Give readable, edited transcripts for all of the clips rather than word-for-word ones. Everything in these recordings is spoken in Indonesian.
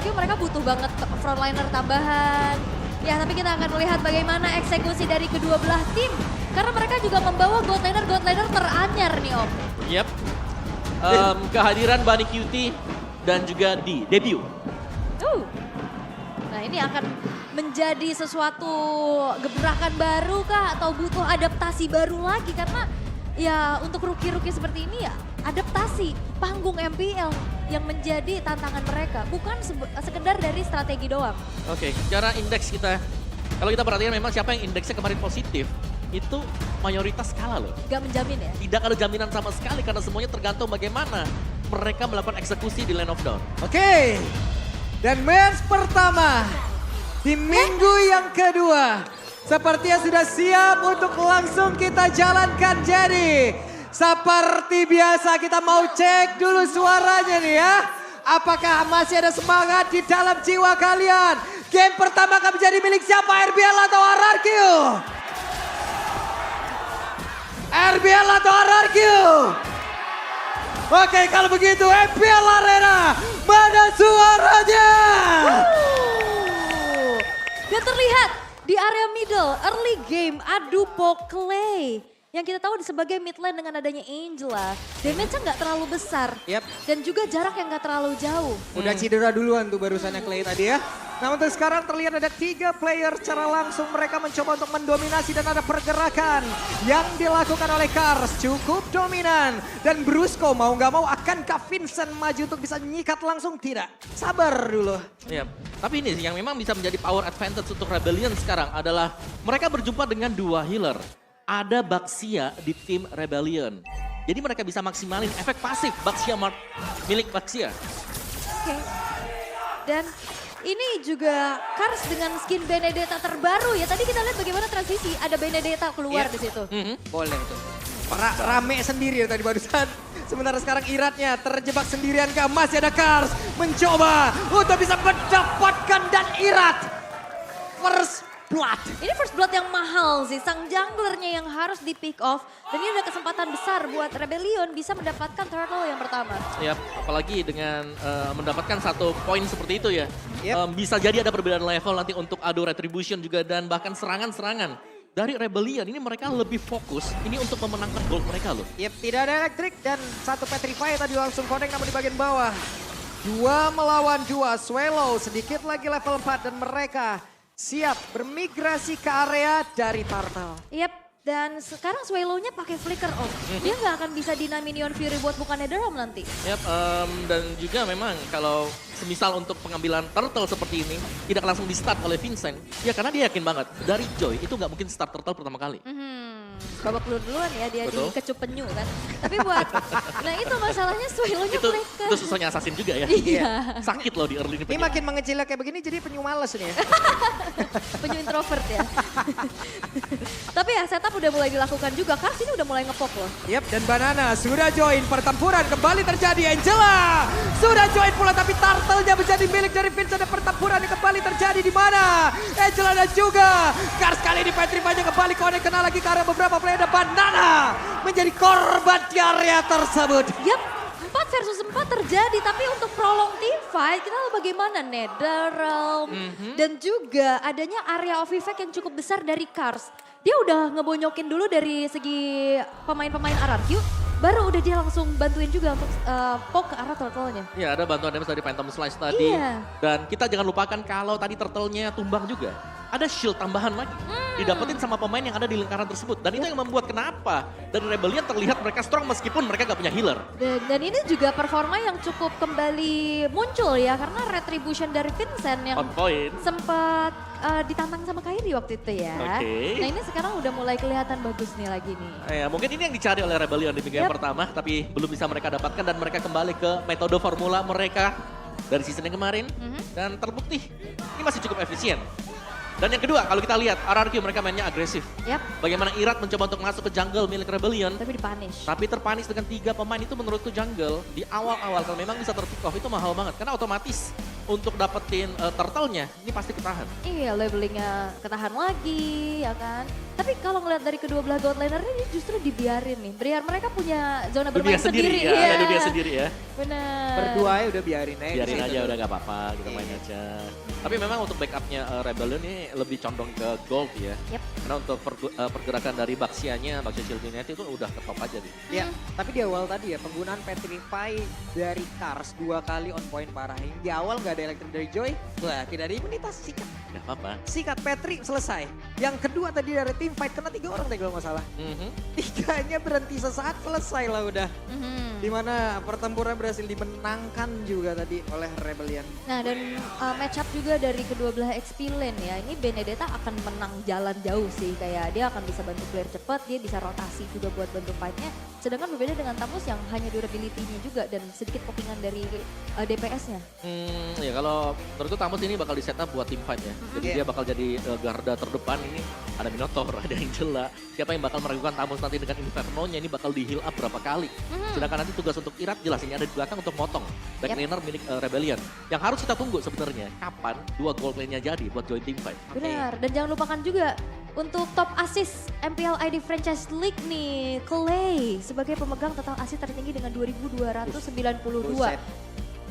RRQ mereka butuh banget frontliner tambahan. Ya tapi kita akan melihat bagaimana eksekusi dari kedua belah tim. Karena mereka juga membawa gold laner teranyar nih Om. Yep. Kehadiran Bunny Cutie dan juga di debut. Nah ini akan menjadi sesuatu gebrakan baru kah atau butuh adaptasi baru lagi karena ya untuk rookie-rookie seperti ini ya adaptasi panggung MPL yang menjadi tantangan mereka bukan sekedar dari strategi doang. Oke, secara indeks kita, kalau kita perhatikan memang siapa yang indeksnya kemarin positif itu mayoritas kalah loh. Gak menjamin ya? Tidak ada jaminan sama sekali karena semuanya tergantung bagaimana mereka melakukan eksekusi di Lane of Dawn. Oke, dan match pertama di minggu yang kedua sepertinya sudah siap untuk langsung kita jalankan. Jadi seperti biasa kita mau cek dulu suaranya nih ya. Apakah masih ada semangat di dalam jiwa kalian? Game pertama akan menjadi milik siapa? RBL atau RRQ? RBL atau RRQ? Oke, kalau begitu MPL Arena, mana suaranya? Dan terlihat di area middle, early game adu Pokle. Yang kita tahu sebagai mid lane dengan adanya Angela, damage-nya nggak terlalu besar. Yep. Dan juga jarak yang nggak terlalu jauh. Udah cedera duluan tuh barusannya Clay tadi ya. Nah untuk sekarang terlihat ada 3 player secara langsung mereka mencoba untuk mendominasi dan ada pergerakan yang dilakukan oleh Cars cukup dominan. Dan Brusco mau nggak mau akankah Vincent maju untuk bisa nyikat langsung? Tidak, sabar dulu. Iya, tapi ini sih yang memang bisa menjadi power advantage untuk Rebellion sekarang adalah mereka berjumpa dengan 2 healer. Ada Baxia di tim Rebellion. Jadi mereka bisa maksimalin efek pasif Baxia milik Baxia. Oke. Dan ini juga Cars dengan skin Benedetta terbaru ya. Tadi kita lihat bagaimana transisi, ada Benedetta keluar di situ. Boleh tuh. Rame sendiri ya tadi barusan. Sementara sekarang Iratnya terjebak sendirian kah? Masih ada Cars mencoba untuk bisa mendapatkan dan Irat. First Blood. Ini first blood yang mahal sih, sang junglernya yang harus di pick off. Dan ini ada kesempatan besar buat Rebellion bisa mendapatkan turtle yang pertama. Yap, apalagi dengan mendapatkan 1 poin seperti itu ya. Yep. Bisa jadi ada perbedaan level nanti untuk adu retribution juga dan bahkan serangan-serangan. Dari Rebellion ini mereka lebih fokus ini untuk memenangkan gold mereka loh. Yep, tidak ada elektrik dan 1 Petrify tadi langsung connect namun di bagian bawah. 2 melawan 2, Swallow sedikit lagi level 4 dan mereka siap bermigrasi ke area dari Turtle. Yap, dan sekarang Swallow-nya pakai flicker off. Dia nggak akan bisa deny Minion Fury buat bukan Netherrealm nanti. Yap, dan juga memang kalau semisal untuk pengambilan turtle seperti ini tidak langsung di start oleh Vincent. Ya karena dia yakin banget dari Joy itu nggak mungkin start turtle pertama kali. Babak duluan ya dia Betul. di kecup penyu kan. Tapi buat, nah itu masalahnya Swallow-nya flicker. Itu susahnya assassin juga ya. Iya. Sakit loh di early ini. Ini makin mengecilnya kayak begini jadi penyu males nih ya. Penyu introvert ya. Tapi ya setup udah mulai dilakukan juga. Cars ini udah mulai ngepop loh. Yep, dan Banana sudah join pertempuran kembali terjadi. Angela sudah join pula tapi turtle-nya menjadi milik dari Vincent dan pertempuran yang kembali terjadi di mana? Angela dan juga Cars kali ini Petrify-nya kembali connect kena lagi karena beberapa player dan Banana menjadi korban di area tersebut. Yap, 4 versus 4 terjadi. Tapi untuk prolong team fight, kita lihat bagaimana Netherrealm. Dan juga adanya area of effect yang cukup besar dari Cars. Dia udah ngebonyokin dulu dari segi pemain-pemain RRQ. Baru udah dia langsung bantuin juga untuk poke ke arah turtle-nya. Ya ada bantuan damage dari Phantom Slice tadi. Iya. Dan kita jangan lupakan kalau tadi turtle-nya tumbang juga. Ada shield tambahan lagi. Didapetin sama pemain yang ada di lingkaran tersebut. Dan itu yang membuat kenapa dari Rebellion terlihat mereka strong meskipun mereka gak punya healer. Dan ini juga performa yang cukup kembali muncul ya. Karena retribution dari Vincent yang On point. sempat ditantang sama Kairi waktu itu ya. Oke. Nah ini sekarang udah mulai kelihatan bagus nih lagi nih. Ya, mungkin ini yang dicari oleh Rebellion di minggu yang pertama. Tapi belum bisa mereka dapatkan dan mereka kembali ke metode formula mereka dari season yang kemarin. Dan terbukti ini masih cukup efisien. Dan yang kedua, kalau kita lihat RRQ mereka mainnya agresif. Yap, Bagaimana Irat mencoba untuk masuk ke jungle milik Rebellion. tapi dipunish. Tapi terpanis dengan 3 pemain itu menurutku jungle di awal-awal kalau memang bisa terpick off itu mahal banget. Karena otomatis untuk dapetin turtle-nya, ini pasti ketahan. Iya, labelingnya ketahan lagi, ya kan. Tapi kalau ngeliat dari kedua belah gold laner ini justru dibiarin nih. Biar mereka punya zona bermain Dunia sendiri ya, Iya. ada dunia sendiri ya. Benar. Berdua ya udah biarin aja. Biarin di aja situ. udah gak apa-apa, kita main aja. Tapi memang untuk backupnya Rebellion ini lebih condong ke gold ya. Yep. Karena untuk pergerakan dari Baxia-nya, Baxia Shield Unity itu udah ke top aja nih. Ya, tapi di awal tadi ya penggunaan Petrify dari Cars 2 kali on point parah. Di awal nggak ada Electric dari Joy, wah tidak ada imunitas, sikat. Gak apa-apa. Sikat Petri selesai. Yang kedua tadi dari tim fight kena 3 orang tadi kalau nggak salah. Mhm. Tiganya berhenti sesaat selesai lah udah. Mhm. Dimana pertempuran berhasil dimenangkan juga tadi oleh Rebellion. Nah dan match up juga dari kedua belah XP lane ya. Ini Benedetta akan menang jalan jauh sih. Kayak dia akan bisa bantu clear cepat, dia bisa rotasi juga buat bantu fightnya. Sedangkan berbeda dengan Tamus yang hanya durability-nya juga dan sedikit pokingan dari DPS-nya. Ya kalau menurutku Tamus ini bakal di setup buat tim fight ya. Jadi Iya. dia bakal jadi garda terdepan ini. Ada Minotaur, ada Angela. Siapa yang bakal meragukan Tamus nanti dengan Inferno-nya ini bakal di heal up berapa kali. Sedangkan nanti tugas untuk Irat jelas ini ada di belakang untuk motong. Back laner milik Rebellion. Yang harus kita tunggu sebenarnya kapan 2 gold lane-nya jadi buat join team fight. Benar, dan jangan lupakan juga untuk top assist MPL ID Franchise League nih, Clay sebagai pemegang total assist tertinggi dengan 2.292. Buset.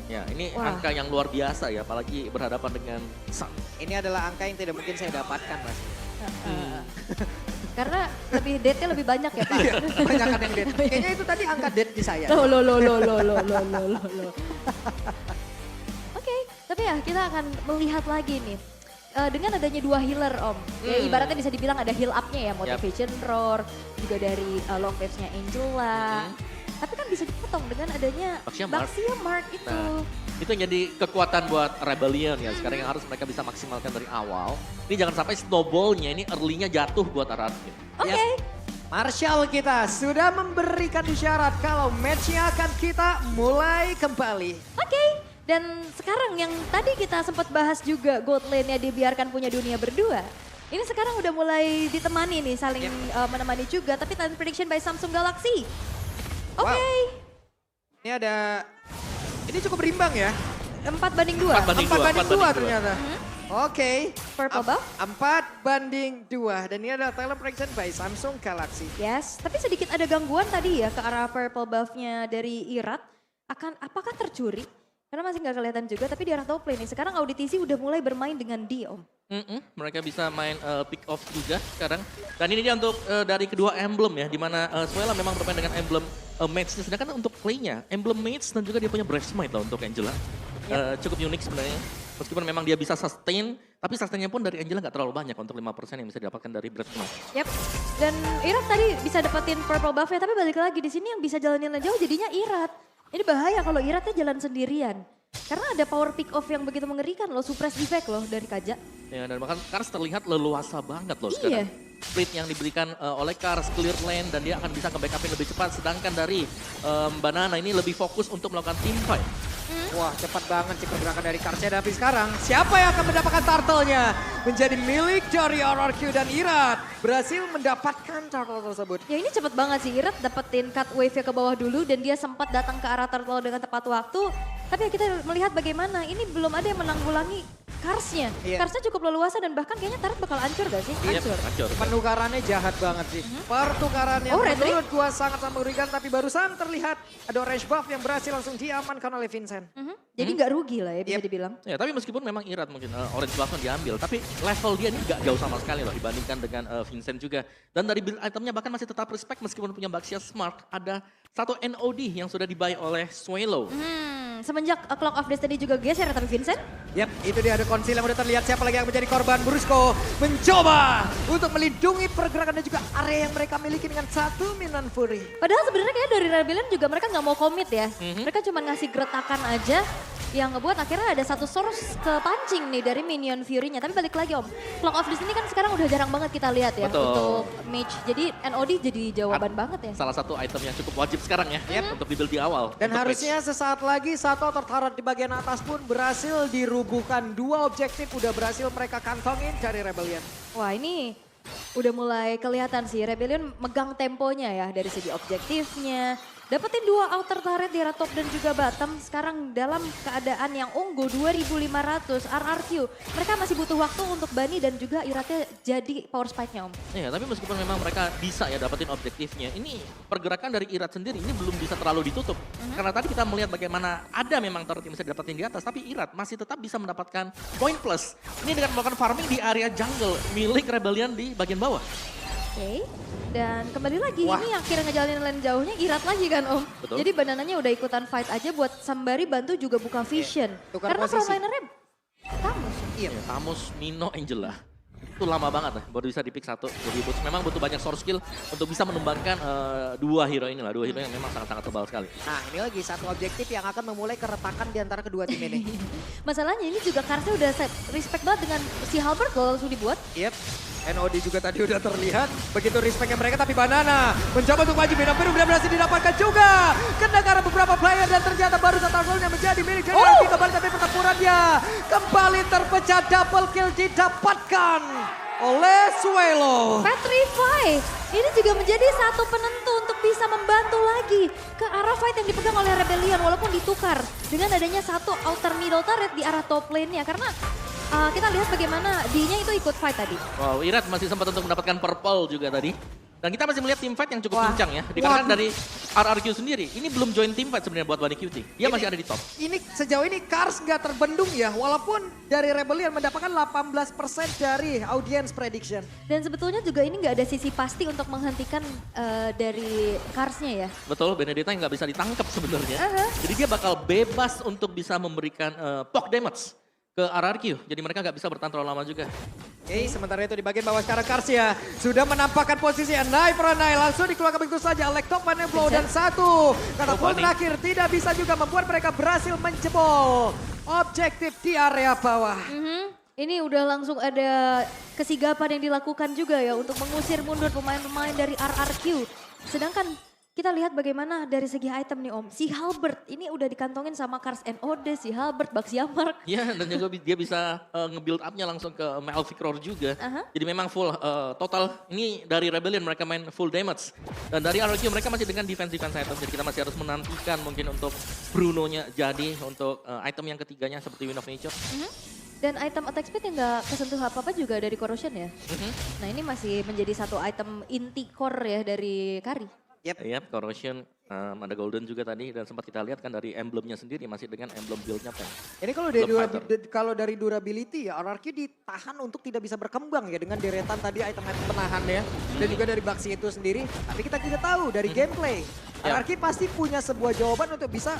Ya, ini Wah. angka yang luar biasa ya, apalagi berhadapan dengan Sang. Ini adalah angka yang tidak mungkin saya dapatkan, Mas. Karena lebih date-nya lebih banyak ya Pak. Iya, kebanyakan yang dead. Kayaknya itu tadi angka dead di saya. Loh. Oke, tapi ya kita akan melihat lagi nih. Dengan adanya 2 healer Om, ya ibaratnya bisa dibilang ada heal up-nya ya, Motivation Roar, juga dari Love Waves-nya Angela. Tapi kan bisa dipotong dengan adanya Baxia Mark. Baxia Mark itu. Nah, itu yang jadi kekuatan buat Rebellion ya. Sekarang yang harus mereka bisa maksimalkan dari awal. Ini jangan sampai snowball-nya ini early-nya jatuh buat Ararkin. Oke. Marshall kita sudah memberikan isyarat kalau matchnya akan kita mulai kembali. Oke, dan sekarang yang tadi kita sempat bahas juga gold lane-nya dibiarkan punya dunia berdua. Ini sekarang udah mulai ditemani nih, saling menemani juga. Tapi talent prediction by Samsung Galaxy. Oke, Wow. Ini ada, ini cukup berimbang ya. 4-2. 4-2. 4-2 ternyata. Oke. Purple buff. 4-2. Dan ini adalah talent prediction by Samsung Galaxy. Yes, tapi sedikit ada gangguan tadi ya ke arah purple buff-nya dari Irat. Apakah tercuri? Karena masih nggak kelihatan juga, tapi di arah top lane nih. Sekarang Auditisi udah mulai bermain dengan D, Om. Mereka bisa main pick off juga sekarang. Dan ini dia untuk dari kedua emblem ya, di mana Suela memang bermain dengan emblem mage-nya. Sedangkan untuk play-nya, emblem mage dan juga dia punya breastmite lah untuk Angela. Cukup unik sebenarnya. Meskipun memang dia bisa sustain, tapi sustainnya pun dari Angela nggak terlalu banyak untuk 5% yang bisa didapatkan dari breastmite. Yap, dan Irat tadi bisa dapetin purple buff-nya, tapi balik lagi di sini yang bisa jalanin jauh jadinya Irat. Ini bahaya kalau Iratnya jalan sendirian. Karena ada power pick off yang begitu mengerikan loh, suppress effect loh dari Kaja. Ya, dan bahkan Kars terlihat leluasa banget loh Iya. sekarang. Split yang diberikan oleh Kars, clear lane, dan dia akan bisa nge-backupin lebih cepat. Sedangkan dari Banana ini lebih fokus untuk melakukan team fight. Wah, cepat banget sih pergerakan dari Karsnya. Tapi sekarang siapa yang akan mendapatkan turtle-nya? Menjadi milik dari RRQ dan Irat. Berhasil mendapatkan turtle tersebut. Ya ini cepet banget sih, Irat dapetin cut wave-nya ke bawah dulu dan dia sempat datang ke arah turtle dengan tepat waktu. Tapi ya kita melihat bagaimana, ini belum ada yang menanggulangi Karsnya. Iya. Karsnya cukup leluasa dan bahkan kayaknya turret bakal hancur gak sih? Yep, Hancur. hancur. Penukarannya jahat banget sih. Pertukaran yang Oh, Red menurut gua sangat mengerikan. Tapi barusan terlihat ada orange buff yang berhasil langsung diamankan oleh Vincent. Jadi nggak rugi lah ya bisa Yep. dibilang. Ya, tapi meskipun memang Irat mungkin orange buff diambil, tapi level dia ini nggak jauh sama sekali loh dibandingkan dengan Vincent juga. Dan dari build itemnya bahkan masih tetap respect meskipun punya Baxia Smart. Ada satu NOD yang sudah dibuy oleh Swallow. Semenjak Clock of Destiny juga geser tapi Vincent. Yap, itu dia ada konsil yang udah terlihat siapa lagi yang menjadi korban. Brusco mencoba untuk melindungi pergerakan dan juga area yang mereka miliki dengan satu Minan Fury. Padahal sebenarnya kayak dari Rebellion juga mereka nggak mau komit ya. Mereka cuma ngasih geretakan aja yang ngebuat akhirnya ada satu source ke pancing nih dari minion Fury-nya. Tapi balik lagi Om, Clock of Destiny kan sekarang udah jarang banget kita lihat ya Betul. untuk mage. Jadi NOD jadi jawaban banget ya. Salah satu item yang cukup wajib sekarang ya untuk di-build di awal. Dan untuk harusnya sesaat lagi satu tertarat di bagian atas pun berhasil dirubuhkan. Dua objektif udah berhasil mereka kantongin dari Rebellion. Wah ini udah mulai kelihatan sih Rebellion megang temponya ya dari segi objektifnya, Dapetin 2 outer turret di arah top dan juga bottom. Sekarang dalam keadaan yang unggul 2500 RRQ. Mereka masih butuh waktu untuk Bunny dan juga Iratnya jadi power spike-nya Om. Iya, tapi meskipun memang mereka bisa ya dapetin objektifnya, ini pergerakan dari Irat sendiri ini belum bisa terlalu ditutup. Karena tadi kita melihat bagaimana ada memang turret yang bisa didapetin di atas, tapi Irat masih tetap bisa mendapatkan poin plus. Ini dengan melakukan farming di area jungle milik Rebellion di bagian bawah. Oke, dan kembali lagi ini yang kira ngejalanin lane jauhnya Irat lagi kan Om. Betul. Jadi banananya udah ikutan fight aja buat Sambari bantu juga buka vision. tukar Karena posisi. frontlinernya Tamus. Iya, Tamus, Mino, Angela. Itu lama banget lah, baru bisa di-pick satu. Jadi memang butuh banyak source skill untuk bisa menumbangkan 2 hero ini lah. 2 hero yang memang sangat-sangat tebal sekali. Nah ini lagi satu objektif yang akan memulai keretakan di antara kedua tim ini. Masalahnya ini juga Karsnya udah respect banget dengan si Halbert loh langsung dibuat. Yep. NOD juga tadi udah terlihat. Begitu respectnya mereka tapi Banana mencoba untuk maju. Binapiru udah berhasil didapatkan juga. Kena karena beberapa player dan ternyata baru satu gol yang menjadi milik Jadi kembali tapi pertempurannya kembali terpecah. Double kill didapatkan oleh Suelo. Petrify ini juga menjadi satu penentu untuk bisa membantu lagi ke arah fight yang dipegang oleh Rebellion walaupun ditukar dengan adanya satu outer middle turret di arah top lane-nya karena kita lihat bagaimana D-nya itu ikut fight tadi. Wow, Irat masih sempat untuk mendapatkan purple juga tadi. Dan kita masih melihat team fight yang cukup kencang ya. Dikarenakan dari RRQ sendiri, ini belum join team fight sebenarnya buat Bunny QT. Dia masih ada di top. Ini sejauh ini Kars nggak terbendung ya. Walaupun dari Rebellion mendapatkan 18% dari audience prediction. Dan sebetulnya juga ini nggak ada sisi pasti untuk menghentikan dari Karsnya ya. Betul, Benedetta yang nggak bisa ditangkap sebenarnya. Jadi dia bakal bebas untuk bisa memberikan poke damage ke RRQ. Jadi mereka nggak bisa bertahan terlalu lama juga. Oke, sementara itu di bagian bawah sekarang Karsia sudah menampakkan posisi Knife Ranai langsung dikeluarkan begitu saja. Electop Money Blow dan satu. Karena pun terakhir tidak bisa juga membuat mereka berhasil menjebol objektif di area bawah. Ini udah langsung ada kesigapan yang dilakukan juga ya untuk mengusir mundur pemain-pemain dari RRQ. Sedangkan kita lihat bagaimana dari segi item nih Om. Si Halbert ini udah dikantongin sama Kars NOD, si Halbert, Baxiamark. Ya, dan juga dia bisa nge-build up-nya langsung ke Malphite juga. Jadi memang full total. Ini dari Rebellion mereka main full damage. Dan dari RRQ mereka masih dengan defense item. Jadi kita masih harus menantikan mungkin untuk Bruno-nya jadi untuk item yang ketiganya seperti Wind of Nature. Dan item attack speed yang gak kesentuh apa-apa juga dari Corrosion ya. Nah ini masih menjadi satu item inti core ya dari Kari. Yep, Corrosion, ada Golden juga tadi dan sempat kita lihat kan dari emblemnya sendiri masih dengan emblem build-nya Pen. Ini kalau dari durability ya RRQ ditahan untuk tidak bisa berkembang ya dengan deretan tadi item-item penahan ya. Dan juga dari Baxi itu sendiri. Tapi kita juga tahu dari gameplay. RRQ pasti punya sebuah jawaban untuk bisa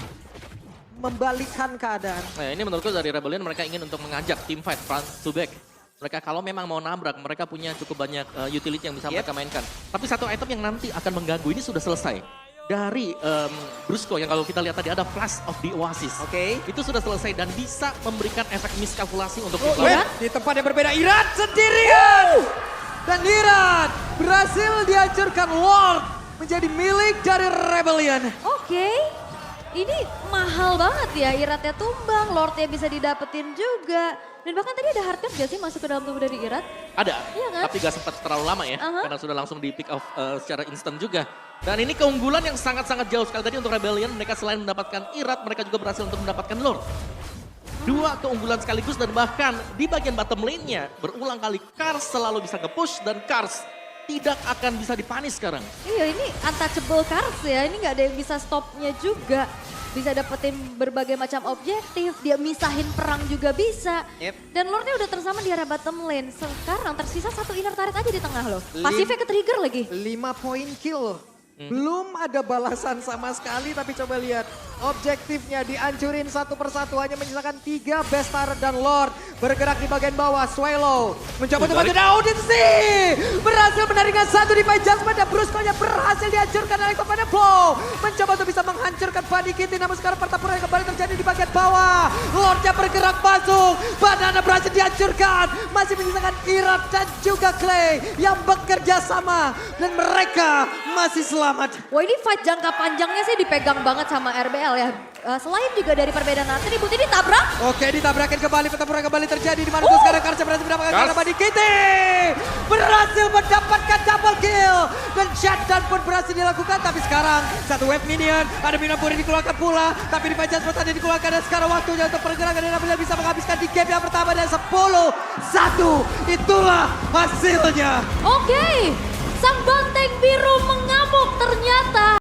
membalikkan keadaan. Nah ini menurutku dari Rebellion mereka ingin untuk mengajak team fight front to back. Mereka kalau memang mau nabrak, mereka punya cukup banyak utility yang bisa mereka mainkan. Tapi satu item yang nanti akan mengganggu ini sudah selesai. Dari Brusco yang kalau kita lihat tadi ada Flash of the Oasis. Oke. Itu sudah selesai dan bisa memberikan efek miskalkulasi untuk tim Wait, lawan. di tempat yang berbeda Irat sendirian. Dan Irat berhasil dihancurkan Lord menjadi milik dari Rebellion. Oke, ini mahal banget ya Iratnya tumbang, Lordnya bisa didapetin juga. Dan bahkan tadi ada hardcap gak sih masuk ke dalam tubuh dari Irat? Ada, Iya kan? tapi gak sempat terlalu lama ya. Karena sudah langsung di pick off secara instan juga. Dan ini keunggulan yang sangat-sangat jauh sekali tadi untuk Rebellion. Mereka selain mendapatkan Irat, mereka juga berhasil untuk mendapatkan Lord. 2 keunggulan sekaligus dan bahkan di bagian bottom lane-nya berulang kali Kars selalu bisa nge-push dan Kars tidak akan bisa dipanis sekarang. Iya ini untouchable Kars ya, ini gak ada yang bisa stopnya juga. Bisa dapetin berbagai macam objektif, dia misahin perang juga bisa. Dan Lordnya udah tersama di area bottom lane. Sekarang tersisa satu inner turret aja di tengah loh. Pasifnya ke-trigger lagi. 5 poin kill. Belum ada balasan sama sekali tapi coba lihat. Objektifnya dihancurin satu persatu. Hanya menyisakan 3 best turret dan Lord. Bergerak di bagian bawah. Swallow mencoba untuk bantu Audensi. Berhasil menaringkan satu di Judgment dan Brusco-nya berhasil dihancurkan oleh Electro Flow. Mencoba untuk bisa menghancurkan Bunny Kitty. Namun sekarang pertempuran kembali terjadi di bagian bawah. Lordnya bergerak masuk. Banana berhasil dihancurkan. Masih menyisakan Irat dan juga Clay yang bekerja sama. Dan mereka masih selamat. Wah ini fight jangka panjangnya sih dipegang banget sama RBL ya. selain juga dari perbedaan atribut ini tabrak. Oke, ditabrakin kembali, pertempuran kembali terjadi di mana tuh sekarang Kars berhasil mendapatkan Kars. karena di Kitty berhasil mendapatkan double kill dan shutdown pun berhasil dilakukan. Tapi sekarang satu wave minion, ada minion pun dikeluarkan pula, tapi di Fajar tadi dikeluarkan dan sekarang waktunya untuk pergerakan dan apabila bisa menghabiskan di game yang pertama dan 10-1. Itulah hasilnya. Oke, sang banteng biru mengamuk ternyata.